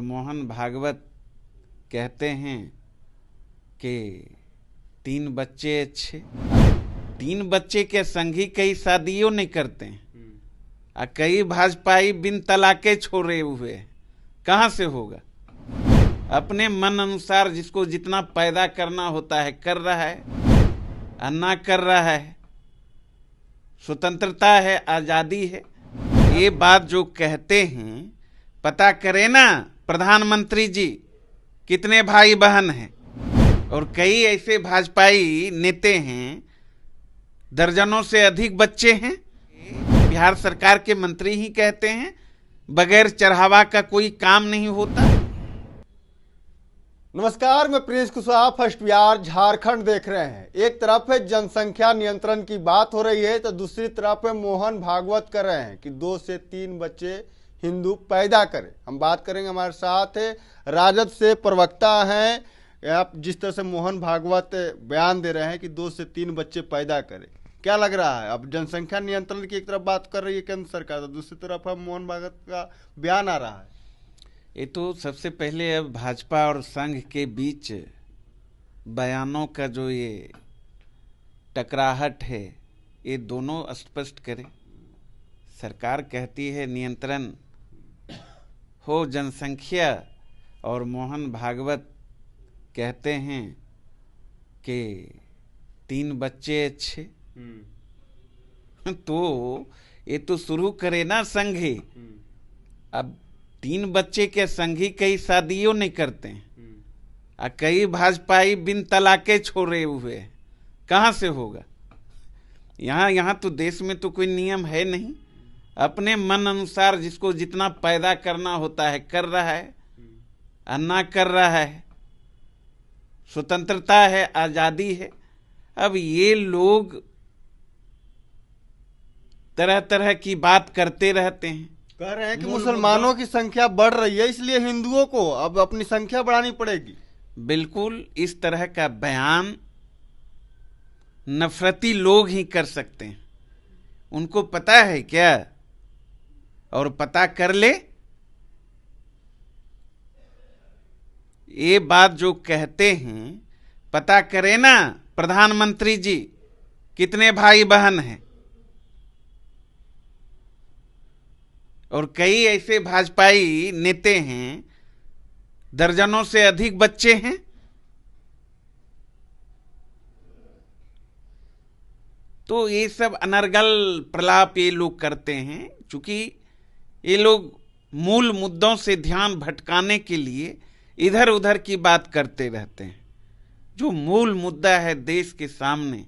मोहन भागवत कहते हैं कि 3 बच्चे अच्छे, 3 बच्चे के संगी कई शादियों नहीं करते हैं और कई भाजपाई बिन तलाके छोड़े हुए हैं। कहाँ से होगा? अपने मन अनुसार जिसको जितना पैदा करना होता है कर रहा है और ना कर रहा है। स्वतंत्रता है, आज़ादी है। ये बात जो कहते हैं, पता करें ना प्रधानमंत्री जी कितने भाई बहन हैं। और कई ऐसे भाजपाई नेता हैं, दर्जनों से अधिक बच्चे हैं। बिहार सरकार के मंत्री ही कहते हैं बगैर चढ़ावा का कोई काम नहीं होता। नमस्कार, मैं प्रिंस कुशवाहा फर्स्ट बिहार झारखंड देख रहे हैं। एक तरफ है जनसंख्या नियंत्रण की बात हो रही है तो दूसरी तरफ है मोहन भागवत कर रहे हैं कि 2 से 3 बच्चे हिंदू पैदा करें। हम बात करेंगे, हमारे साथ है राजद से प्रवक्ता हैं। आप जिस तरह से मोहन भागवत बयान दे रहे हैं कि 2 से 3 बच्चे पैदा करें, क्या लग रहा है? अब जनसंख्या नियंत्रण की एक तरफ बात कर रही है केंद्र सरकार, तो दूसरी तरफ अब मोहन भागवत का बयान आ रहा है। ये तो सबसे पहले अब भाजपा और संघ के बीच बयानों का जो ये टकराहट है, ये दोनों स्पष्ट करें। सरकार कहती है नियंत्रण हो जनसंख्या, और मोहन भागवत कहते हैं कि 3 बच्चे अच्छे। तो ये तो शुरू करे ना संघी। अब 3 बच्चे के संगी कई शादियों नहीं करते हैं और कई भाजपाई बिन तलाके छोड़े हुए हैं। कहाँ से होगा? यहाँ तो देश में तो कोई नियम है नहीं। अपने मन अनुसार जिसको जितना पैदा करना होता है कर रहा है और ना कर रहा है। स्वतंत्रता है, आज़ादी है। अब ये लोग तरह तरह की बात करते रहते हैं। कह रहे हैं कि मुसलमानों की संख्या बढ़ रही है, इसलिए हिंदुओं को अब अपनी संख्या बढ़ानी पड़ेगी। बिल्कुल, इस तरह का बयान नफरती लोग ही कर सकते हैं। उनको पता है क्या? और पता कर ले। ये बात जो कहते हैं, पता करें ना प्रधानमंत्री जी कितने भाई बहन हैं। और कई ऐसे भाजपाई नेता हैं, दर्जनों से अधिक बच्चे हैं। तो ये सब अनर्गल प्रलाप ये लोग करते हैं, क्योंकि ये लोग मूल मुद्दों से ध्यान भटकाने के लिए इधर उधर की बात करते रहते हैं। जो मूल मुद्दा है देश के सामने,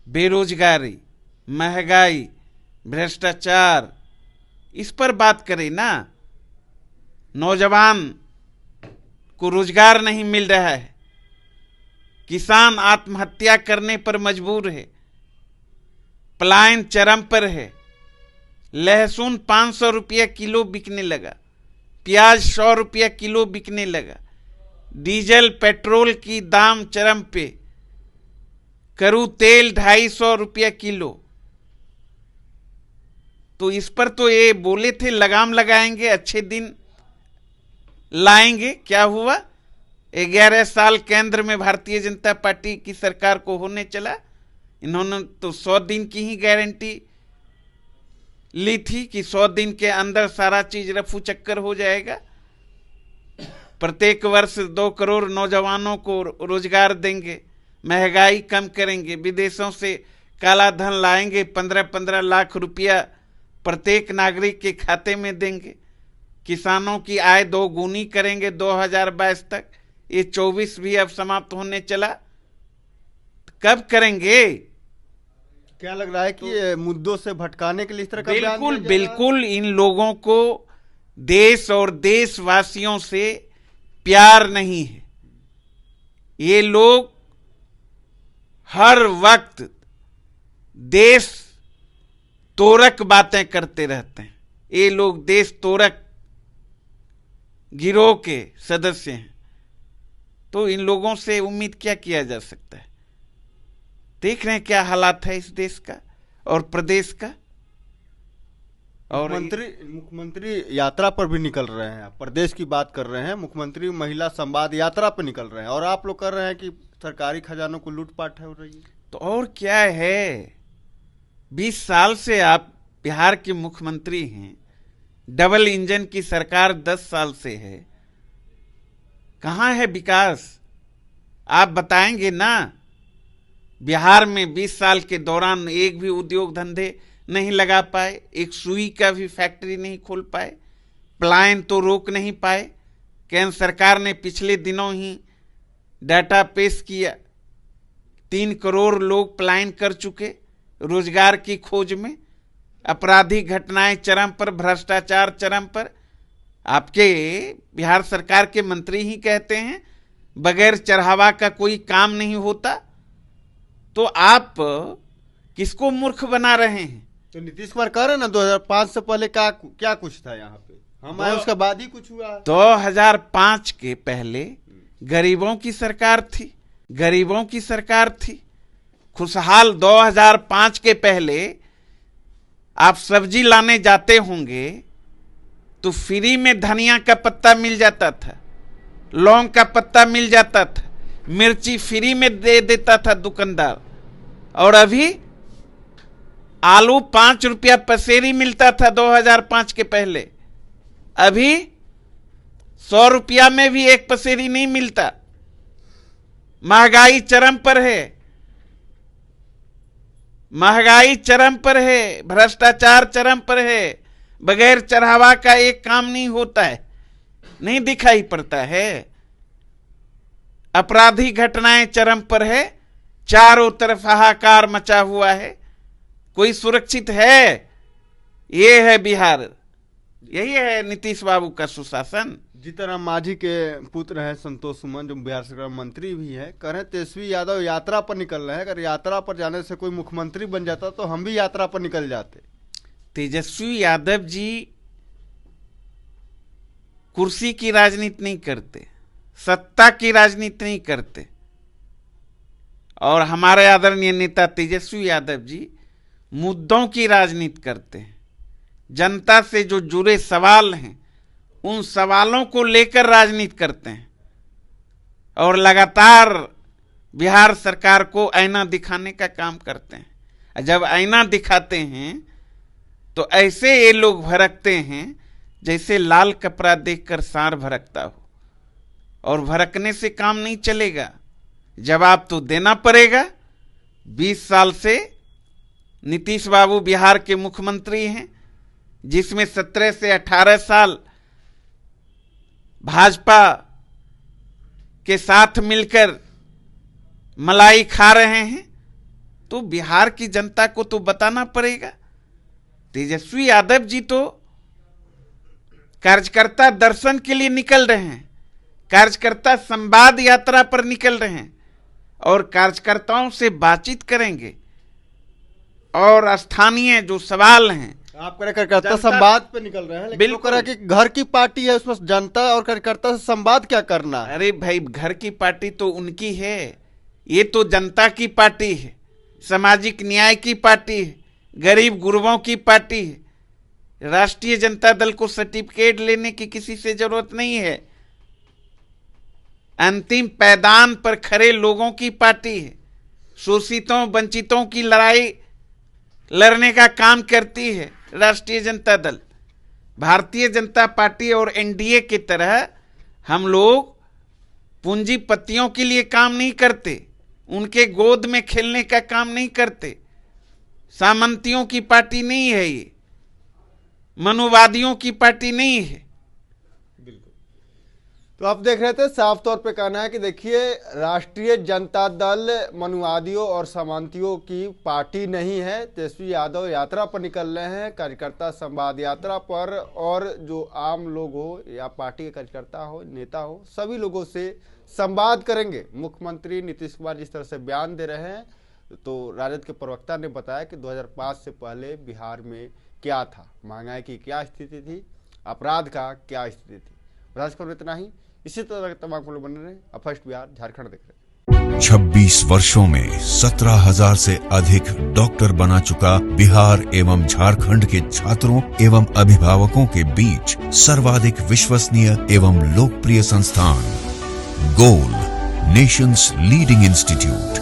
बेरोजगारी, महंगाई, भ्रष्टाचार, इस पर बात करें ना। नौजवान को रोजगार नहीं मिल रहा है, किसान आत्महत्या करने पर मजबूर है, पलायन चरम पर है। लहसुन 500 रुपया किलो बिकने लगा, प्याज 100 रुपया किलो बिकने लगा, डीजल पेट्रोल की दाम चरम पे, करू तेल 250 रुपया किलो। तो इस पर तो ये बोले थे लगाम लगाएंगे, अच्छे दिन लाएंगे। क्या हुआ? 11 साल केंद्र में भारतीय जनता पार्टी की सरकार को होने चला। इन्होंने तो 100 दिन की ही गारंटी ली थी कि 100 दिन के अंदर सारा चीज रफू चक्कर हो जाएगा। प्रत्येक वर्ष 2 करोड़ नौजवानों को रोजगार देंगे, महंगाई कम करेंगे, विदेशों से काला धन लाएंगे, 15-15 लाख रुपया प्रत्येक नागरिक के खाते में देंगे, किसानों की आय 2 गुनी करेंगे 2022 तक। ये 24 भी अब समाप्त होने चला। कब करेंगे? क्या लग रहा है कि ये मुद्दों से भटकाने के लिए इस तरह का बयान दिया जा रहा है? बिल्कुल इन लोगों को देश और देशवासियों से प्यार नहीं है। ये लोग हर वक्त देश तोरक बातें करते रहते हैं। ये लोग देश तोरक गिरोह के सदस्य हैं। तो इन लोगों से उम्मीद क्या किया जा सकता है? देख रहे हैं क्या हालात है इस देश का और प्रदेश का। और मुख्यमंत्री यात्रा पर भी निकल रहे हैं, प्रदेश की बात कर रहे हैं, मुख्यमंत्री महिला संवाद यात्रा पर निकल रहे हैं और आप लोग कर रहे हैं कि सरकारी खजानों को लूटपाट हो रही है। तो और क्या है, 20 साल से आप बिहार के मुख्यमंत्री हैं, डबल इंजन की सरकार 10 साल से है, कहाँ है विकास? आप बताएंगे ना। बिहार में 20 साल के दौरान एक भी उद्योग धंधे नहीं लगा पाए, एक सुई का भी फैक्ट्री नहीं खोल पाए, पलायन तो रोक नहीं पाए। केंद्र सरकार ने पिछले दिनों ही डाटा पेश किया, 3 करोड़ लोग पलायन कर चुके रोजगार की खोज में। आपराधिक घटनाएं चरम पर, भ्रष्टाचार चरम पर। आपके बिहार सरकार के मंत्री ही कहते हैं बगैर चढ़ावा का कोई काम नहीं होता। तो आप किसको मूर्ख बना रहे हैं? तो नीतीश कुमार कह रहे हैं ना 2005 से पहले क्या कुछ था यहाँ पे, हम आए उसके बाद ही कुछ हुआ। 2005 के पहले गरीबों की सरकार थी, गरीबों की सरकार थी खुशहाल। 2005 के पहले आप सब्जी लाने जाते होंगे तो फ्री में धनिया का पत्ता मिल जाता था, लौंग का पत्ता मिल जाता था, मिर्ची फ्री में दे देता था दुकानदार। और अभी आलू 5 रुपया पसेरी मिलता था 2005 के पहले, अभी 100 रुपया में भी एक पसेरी नहीं मिलता। महंगाई चरम पर है, महंगाई चरम पर है, भ्रष्टाचार चरम पर है, बगैर चढ़ावा का एक काम नहीं होता है, नहीं दिखाई पड़ता है। आपराधिक घटनाएं चरम पर है, चारों तरफ हाहाकार मचा हुआ है, कोई सुरक्षित है? ये है बिहार, यही है नीतीश बाबू का सुशासन। जीतन मांझी के पुत्र हैं संतोष सुमन, जो बिहार सरकार मंत्री भी हैं, कह रहे हैं तेजस्वी यादव यात्रा पर निकल रहे हैं, अगर यात्रा पर जाने से कोई मुख्यमंत्री बन जाता तो हम भी यात्रा पर निकल जाते। तेजस्वी यादव जी कुर्सी की राजनीति नहीं करते, सत्ता की राजनीति नहीं करते। और हमारे आदरणीय नेता तेजस्वी यादव जी मुद्दों की राजनीति करते हैं। जनता से जो जुड़े सवाल हैं उन सवालों को लेकर राजनीति करते हैं और लगातार बिहार सरकार को आईना दिखाने का काम करते हैं। जब आईना दिखाते हैं तो ऐसे ये लोग भड़कते हैं जैसे लाल कपड़ा देखकर सांड भड़कता हो, और भड़कने से काम नहीं चलेगा, जवाब तो देना पड़ेगा। 20 साल से नीतीश बाबू बिहार के मुख्यमंत्री हैं, जिसमें 17 से 18 साल भाजपा के साथ मिलकर मलाई खा रहे हैं। तो बिहार की जनता को तो बताना पड़ेगा। तेजस्वी यादव जी तो कार्यकर्ता दर्शन के लिए निकल रहे हैं, कार्यकर्ता संवाद यात्रा पर निकल रहे हैं और कार्यकर्ताओं से बातचीत करेंगे और स्थानीय जो सवाल हैं। आप कार्यकर्ता संवाद पे निकल रहे हैं, लेकिन बिल्कुल कह कि घर की पार्टी है, उसमें जनता और कार्यकर्ता से संवाद क्या करना? अरे भाई, घर की पार्टी तो उनकी है, ये तो जनता की पार्टी है, सामाजिक न्याय की पार्टी है, गरीब गुरबों की पार्टी है। राष्ट्रीय जनता दल को सर्टिफिकेट लेने की किसी से जरूरत नहीं है, अंतिम पैदान पर खड़े लोगों की पार्टी है। शोषितों वंचितों की लड़ाई लड़ने का काम करती है राष्ट्रीय जनता दल। भारतीय जनता पार्टी और एनडीए की तरह हम लोग पूंजीपतियों के लिए काम नहीं करते, उनके गोद में खेलने का काम नहीं करते। सामंतियों की पार्टी नहीं है ये, मनुवादियों की पार्टी नहीं है। तो आप देख रहे थे, साफ तौर पे कहना है कि देखिए, राष्ट्रीय जनता दल मनुवादियों और सामंतियों की पार्टी नहीं है। तेजस्वी यादव यात्रा पर निकल रहे हैं, कार्यकर्ता संवाद यात्रा पर, और जो आम लोग हो या पार्टी के कार्यकर्ता हो, नेता हो, सभी लोगों से संवाद करेंगे। मुख्यमंत्री नीतीश कुमार जिस तरह से बयान दे रहे हैं, तो राजद के प्रवक्ता ने बताया कि 2005 से पहले बिहार में क्या था, महंगाई की क्या स्थिति थी, अपराध का क्या स्थिति थी। राजखबर में इतना ही। इसी तरह के तमाम खबरें बने रहे। फर्स्ट बिहार झारखंड देख रहे हैं। 26 वर्षों में 17,000 से अधिक डॉक्टर बना चुका बिहार एवं झारखंड के छात्रों एवं अभिभावकों के बीच सर्वाधिक विश्वसनीय एवं लोकप्रिय संस्थान गोल, नेशंस लीडिंग इंस्टीट्यूट।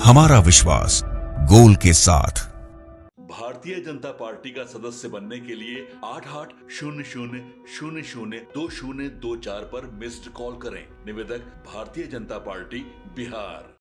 हमारा विश्वास गोल के साथ। भारतीय जनता पार्टी का सदस्य बनने के लिए 8800002024 पर मिस्ड कॉल करें। निवेदक भारतीय जनता पार्टी बिहार।